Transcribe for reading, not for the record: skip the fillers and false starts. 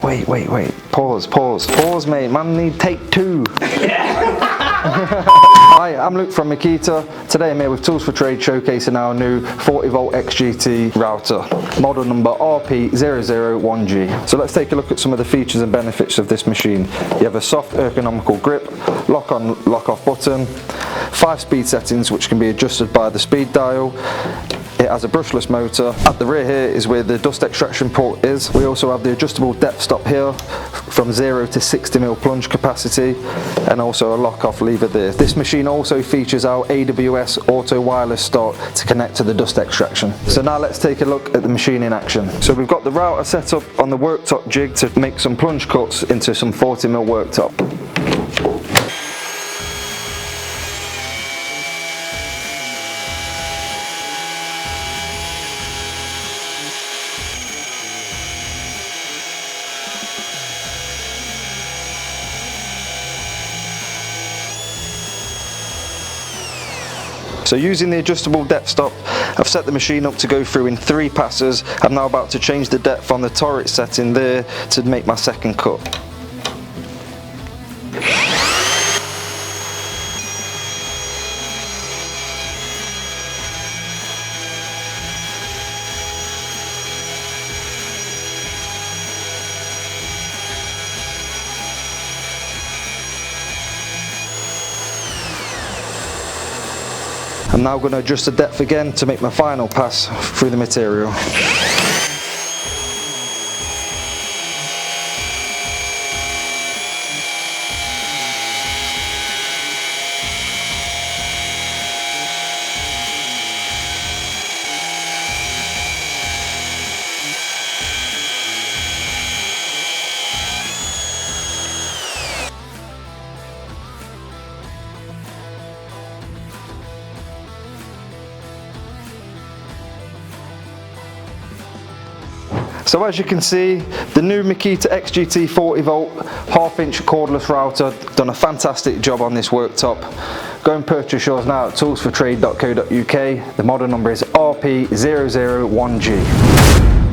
wait. Pause, mate. Man, need take two. Hi, I'm Luke from Makita. Today I'm here with Tools for Trade showcasing our new 40V XGT router, model number RP001G. So let's take a look at some of the features and benefits of this machine. You have a soft ergonomical grip, lock on, lock off button, 5 speed settings which can be adjusted by the speed dial. It has a brushless motor. At the rear here is where the dust extraction port is. We also have the adjustable depth stop here from 0 to 60mm plunge capacity, and also a lock off lever there. This machine also features our AWS auto wireless start to connect to the dust extraction. So now let's take a look at the machine in action. So we've got the router set up on the worktop jig to make some plunge cuts into some 40mm worktop. So using the adjustable depth stop, I've set the machine up to go through in 3 passes. I'm now about to change the depth on the turret setting there to make my second cut. I'm now going to adjust the depth again to make my final pass through the material. So as you can see, the new Makita XGT 40V 1/2-inch cordless router done a fantastic job on this worktop. Go and purchase yours now at toolsfortrade.co.uk. The model number is RP001G.